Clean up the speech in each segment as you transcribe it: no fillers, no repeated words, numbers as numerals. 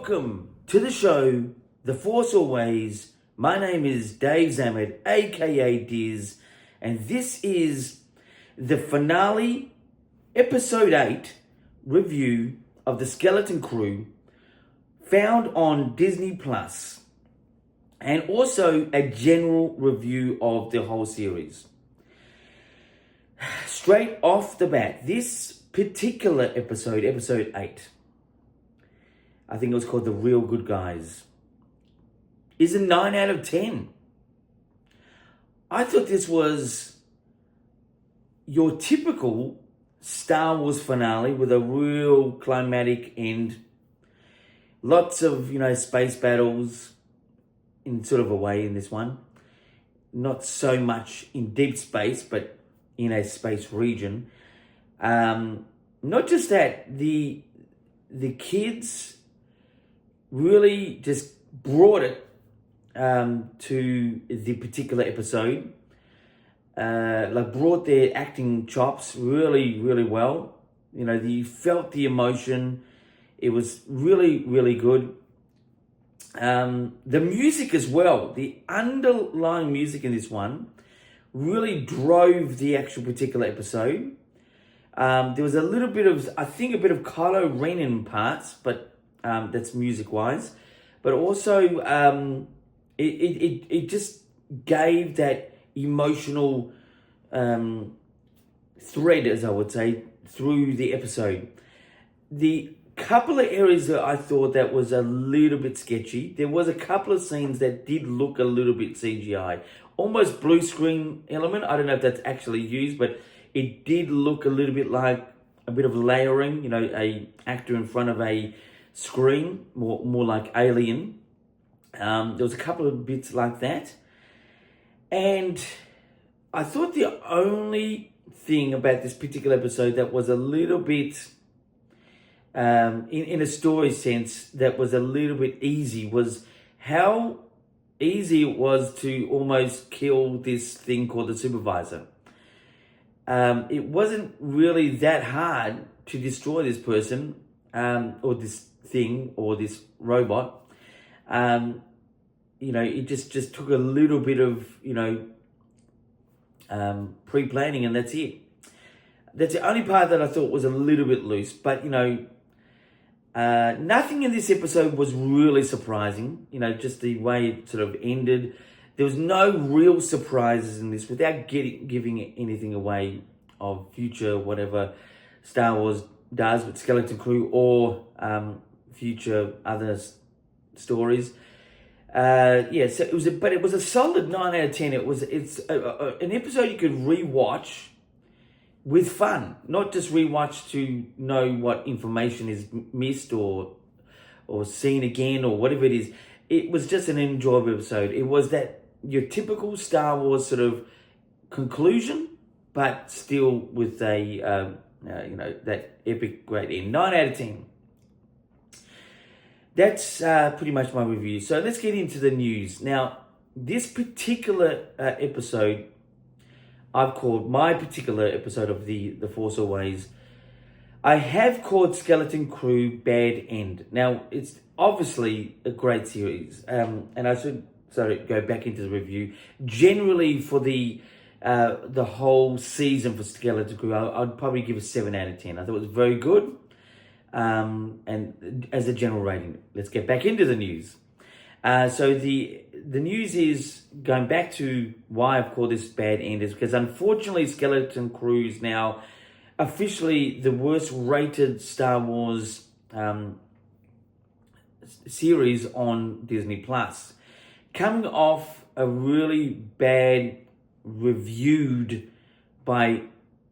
welcome to the show, The Force Always. My name is Dave Zammit, aka Diz, and this is the finale, episode 8 review of The Skeleton Crew, found on Disney Plus, and also a general review of the whole series. Straight off the bat, this particular episode, episode 8, I think it was called The Real Good Guys, is a 9 out of 10. I thought this was your typical Star Wars finale with a real climatic end. Lots of, space battles in sort of a way in this one. Not so much in deep space, but in a space region. Not just that, the kids really just brought it to the particular episode. Brought their acting chops really, really well. You felt the emotion. It was really, really good. The music as well, the underlying music in this one really drove the actual particular episode. There was a little bit of, I think, a bit of Kylo Ren in parts, but that's music-wise. But also, it just gave that emotional thread, as I would say, through the episode. The couple of areas that I thought that was a little bit sketchy. There was a couple of scenes that did look a little bit CGI. Almost blue screen element. I don't know if that's actually used, but it did look a little bit like a bit of layering, a actor in front of a screen, more like Alien. There was a couple of bits like that. And I thought the only thing about this particular episode that was a little bit, in a story sense, that was a little bit easy was how easy it was to almost kill this thing called the supervisor. It wasn't really that hard to destroy this person, or this thing, or this robot. It just took a little bit of, pre-planning, and that's it. That's the only part that I thought was a little bit loose, but, nothing in this episode was really surprising, just the way it sort of ended. There was no real surprises in this without giving anything away of future whatever Star Wars does with Skeleton Crew or future other stories. So it was a solid 9 out of 10. It's an episode you could rewatch with fun, not just rewatch to know what information is missed or seen again or whatever it is. It was just an enjoyable episode. It was that your typical Star Wars sort of conclusion, but still with a that epic great end. 9 out of 10. That's pretty much my review. So let's get into the news. Now, this particular episode, I've called my particular episode of the Force Always. I have called Skeleton Crew Bad End. Now, it's obviously a great series, and I should go back into the review. Generally, for the whole season for Skeleton Crew, I'd probably give it 7 out of 10. I thought it was very good. And as a general rating, let's get back into the news. So the news is going back to why I've called this Bad End is because unfortunately Skeleton Crew is now officially the worst rated Star Wars series on Disney Plus, coming off a really bad reviewed by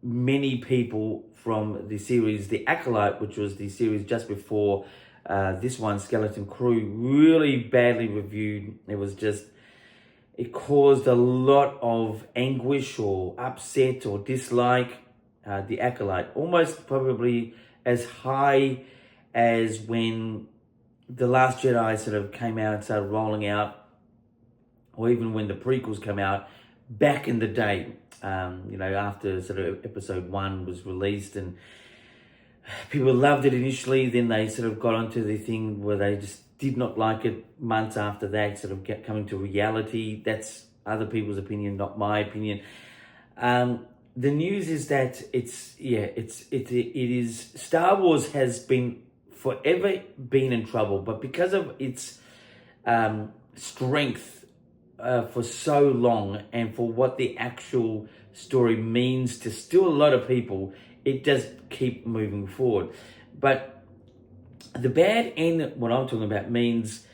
many people from the series The Acolyte, which was the series just before this one, Skeleton Crew, really badly reviewed. It caused a lot of anguish or upset or dislike. The Acolyte, almost probably as high as when The Last Jedi sort of came out and started rolling out, or even when the prequels came out back in the day, after sort of episode 1 was released, and people loved it initially. Then they sort of got onto the thing where they just did not like it months after that, sort of coming to reality. That's other people's opinion, not my opinion. The news is that it is Star Wars has been forever been in trouble, but because of its strength for so long and for what the actual story means to still a lot of people, it does keep moving forward. But the bad end, what I'm talking about, means,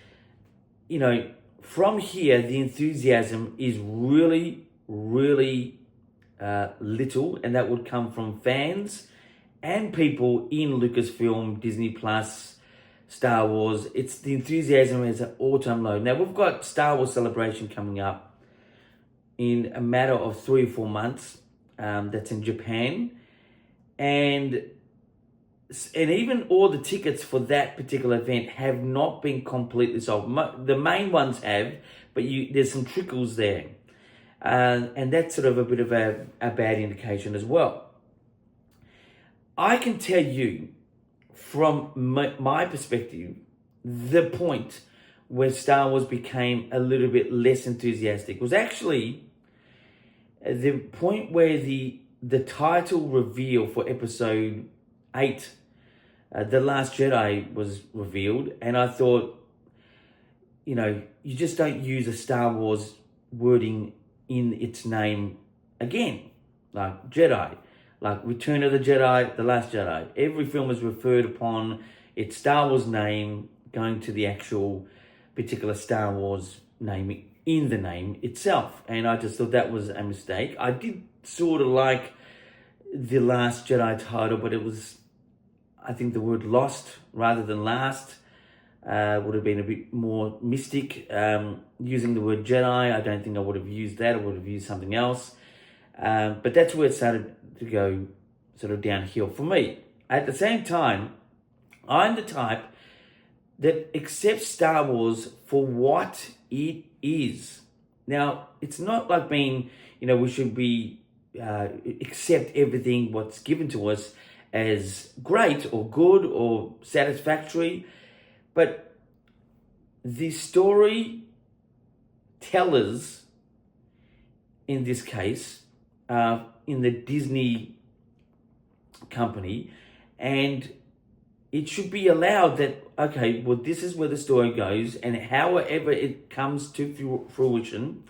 from here, the enthusiasm is really, really little, and that would come from fans and people in Lucasfilm, Disney Plus, Star Wars. It's the enthusiasm is at all-time low. Now, we've got Star Wars Celebration coming up in a matter of 3 or 4 months. That's in Japan. And even all the tickets for that particular event have not been completely sold. The main ones have, but there's some trickles there. And that's sort of a bit of a bad indication as well. I can tell you, from my perspective, the point where Star Wars became a little bit less enthusiastic was actually the point where the title reveal for Episode 8, The Last Jedi, was revealed. And I thought, you just don't use a Star Wars wording in its name again, like Jedi, like Return of the Jedi, The Last Jedi. Every film is referred upon its Star Wars name going to the actual particular Star Wars name in the name itself. And I just thought that was a mistake. I did sort of like The Last Jedi title, but it was, I think the word lost rather than last would have been a bit more mystic. Using the word Jedi, I don't think I would have used that. I would have used something else. But that's where it started to go sort of downhill for me. At the same time, I'm the type that accepts Star Wars for what it is. Now, it's not like being, we should be accept everything what's given to us as great or good or satisfactory. But the storytellers, in this case, in the Disney company, and it should be allowed that, okay, well, this is where the story goes, and however it comes to fruition,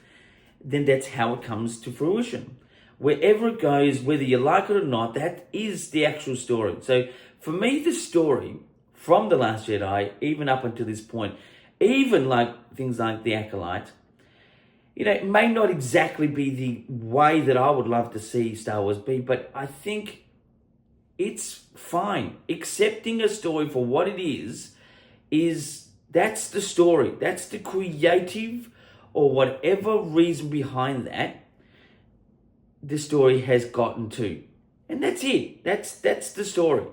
then that's how it comes to fruition. Wherever it goes, whether you like it or not, that is the actual story. So for me, the story from The Last Jedi, even up until this point, even like things like The Acolyte, it may not exactly be the way that I would love to see Star Wars be, but I think it's fine. Accepting a story for what it is that's the story. That's the creative or whatever reason behind that the story has gotten to. And that's it. That's the story.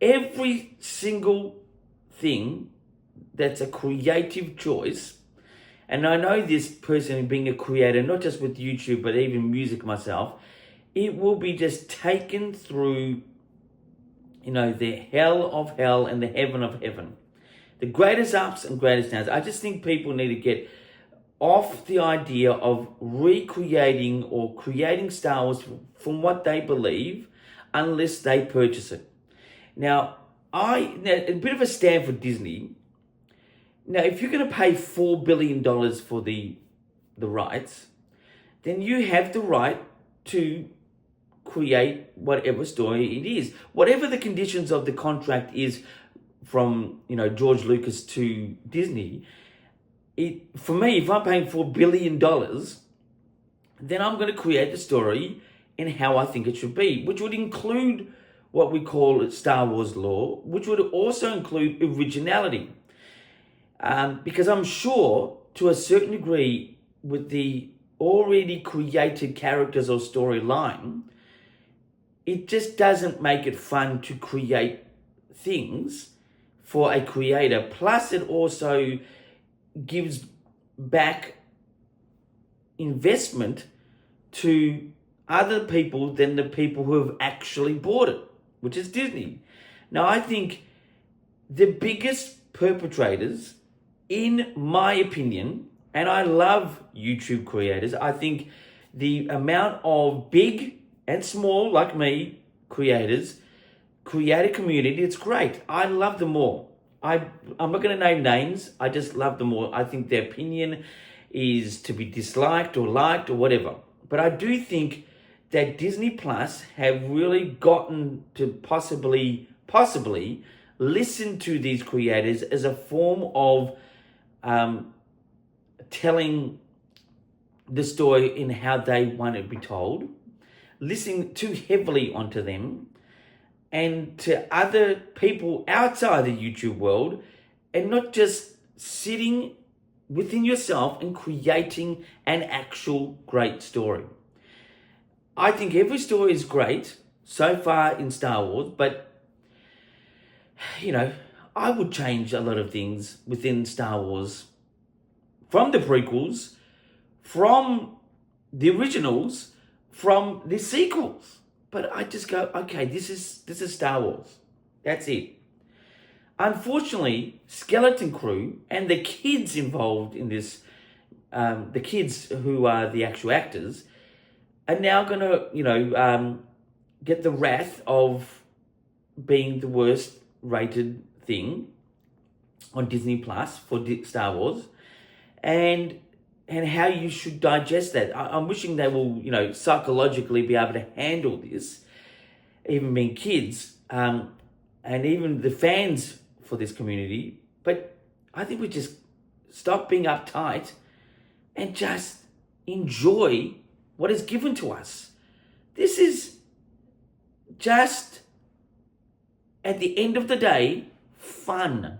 Every single thing that's a creative choice, and I know this person being a creator, not just with YouTube, but even music myself, it will be just taken through, the hell of hell and the heaven of heaven. The greatest ups and greatest downs. I just think people need to get off the idea of recreating or creating Star Wars from what they believe unless they purchase it. Now, a bit of a stand for Disney. Now, if you're going to pay $4 billion for the rights, then you have the right to create whatever story it is. Whatever the conditions of the contract is from, George Lucas to Disney, for me, if I'm paying $4 billion, then I'm going to create the story in how I think it should be, which would include what we call Star Wars lore, which would also include originality. Because I'm sure, to a certain degree, with the already created characters or storyline, it just doesn't make it fun to create things for a creator. Plus, it also gives back investment to other people than the people who have actually bought it, which is Disney. Now, I think the biggest perpetrators in my opinion, and I love YouTube creators, I think the amount of big and small, like me, creators create a community, it's great. I love them all. I'm not going to name names. I just love them all. I think their opinion is to be disliked or liked or whatever. But I do think that Disney Plus have really gotten to possibly listen to these creators as a form of telling the story in how they want it to be told, listening too heavily onto them and to other people outside the YouTube world, and not just sitting within yourself and creating an actual great story. I think every story is great so far in Star Wars, but I would change a lot of things within Star Wars from the prequels, from the originals, from the sequels. But I just go, okay, this is Star Wars. That's it. Unfortunately, Skeleton Crew and the kids involved in this, the kids who are the actual actors, are now going to, get the wrath of being the worst rated thing on Disney Plus for Star Wars, and how you should digest that. I'm wishing they will, psychologically be able to handle this, even being kids, and even the fans for this community. But I think we just stop being uptight and just enjoy what is given to us. This is just, at the end of the day, fun.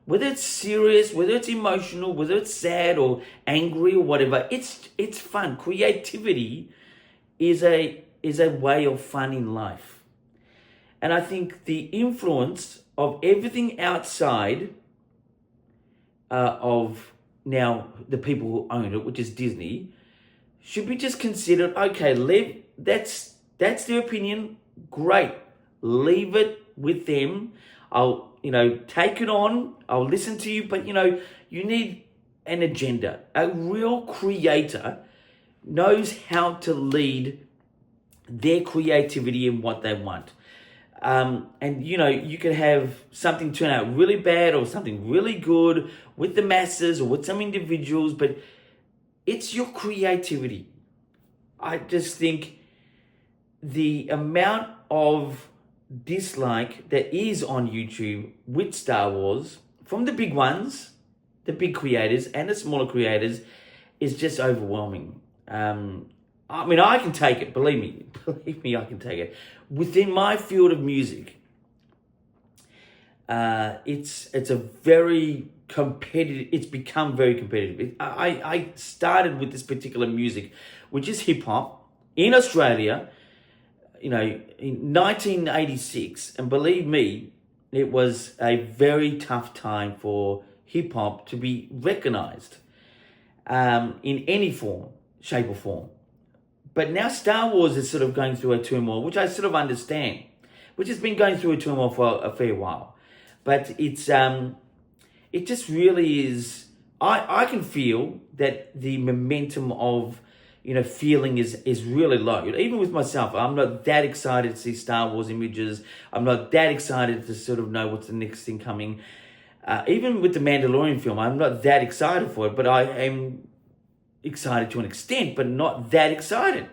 Whether it's serious, whether it's emotional, whether it's sad or angry or whatever, it's fun. Creativity is a way of fun in life. And I think the influence of everything outside of now the people who own it, which is Disney, should be just considered, okay, that's their opinion, great. Leave it with them. I'll, take it on. I'll listen to you, but, you need an agenda. A real creator knows how to lead their creativity in what they want. And, you can have something turn out really bad or something really good with the masses or with some individuals, but it's your creativity. I just think the amount of dislike that is on YouTube with Star Wars from the big ones, the big creators and the smaller creators, is just overwhelming. I can take it, believe me, I can take it. Within my field of music, it's a very competitive, it's become very competitive. I started with this particular music, which is hip hop, in Australia, in 1986, and believe me, it was a very tough time for hip hop to be recognized in any form, shape or form. But now Star Wars is sort of going through a turmoil, which I sort of understand, which has been going through a turmoil for a fair while. But it's it just really is, I can feel that the momentum of feeling is really low. Even with myself, I'm not that excited to see Star Wars images. I'm not that excited to sort of know what's the next thing coming. Even with the Mandalorian film, I'm not that excited for it, but I am excited to an extent, but not that excited.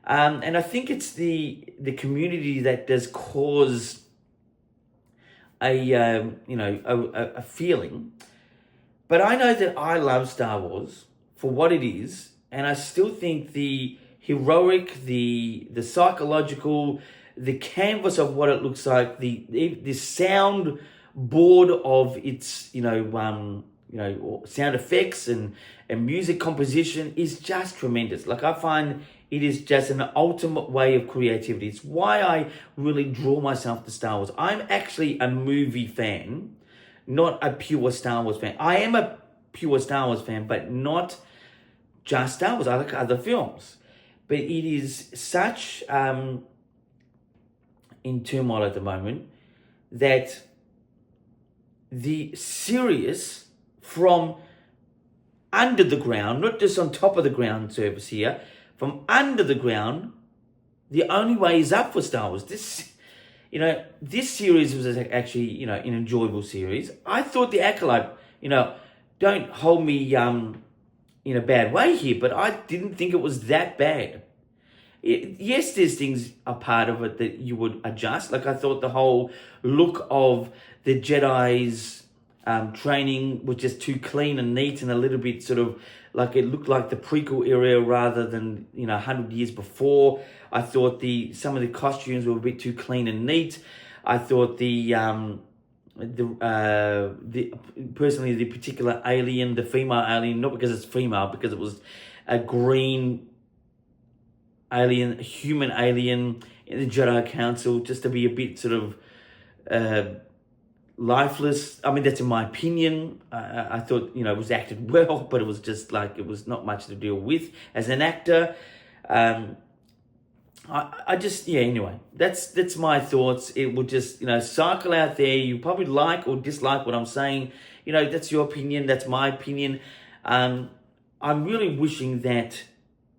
And I think it's the community that does cause a feeling. But I know that I love Star Wars for what it is. And I still think the heroic, the psychological, the canvas of what it looks like, the sound board of its, sound effects and music composition is just tremendous. Like, I find it is just an ultimate way of creativity. It's why I really draw myself to Star Wars. I'm actually a movie fan, not a pure Star Wars fan. I am a pure Star Wars fan, but not just Star Wars. I like other films. But it is such in turmoil at the moment that the serious from under the ground, not just on top of the ground surface here, from under the ground, the only way is up for Star Wars. This series was actually, an enjoyable series. I thought The Acolyte, don't hold me in a bad way here, but I didn't think it was that bad. Yes, there's things a part of it that you would adjust. Like I thought the whole look of the Jedi's training was just too clean and neat and a little bit sort of like it looked like the prequel era rather than 100 years before. I thought some of the costumes were a bit too clean and neat. I thought the personally the particular alien, the female alien, not because it's female, because it was a green alien, a human alien in the Jedi Council, just to be a bit sort of lifeless. I mean, that's in my opinion. I thought, it was acted well, but it was just like, it was not much to deal with as an actor. Anyway, that's my thoughts. It will just, cycle out there. You probably like or dislike what I'm saying. That's your opinion. That's my opinion. I'm really wishing that,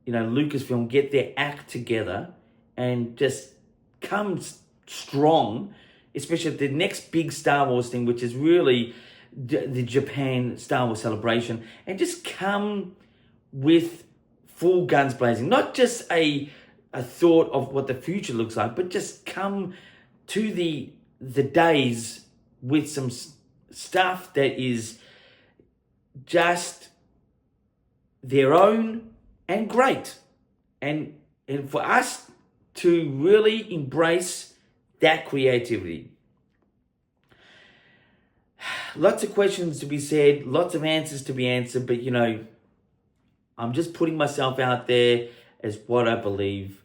Lucasfilm get their act together and just come strong, especially the next big Star Wars thing, which is really the Japan Star Wars celebration, and just come with full guns blazing. Not just a thought of what the future looks like, but just come to the days with some stuff that is just their own and great. And for us to really embrace that creativity. Lots of questions to be said, lots of answers to be answered, but I'm just putting myself out there as what I believe.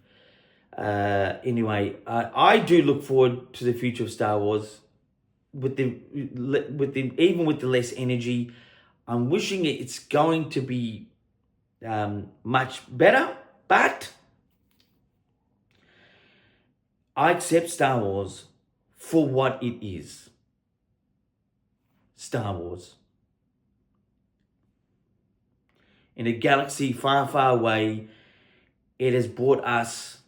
Anyway, I do look forward to the future of Star Wars even with the less energy. I'm wishing it's going to be much better, but I accept Star Wars for what it is. Star Wars. In a galaxy far, far away, it has brought us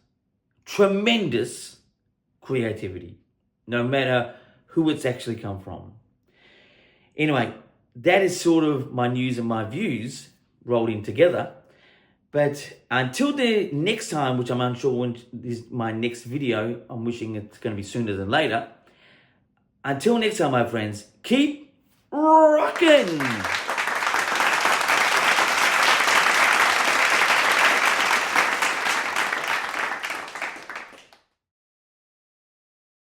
tremendous creativity, no matter who it's actually come from. Anyway, that is sort of my news and my views rolled in together. But until the next time, which I'm unsure when is my next video, I'm wishing it's going to be sooner than later. Until next time, my friends, keep rocking!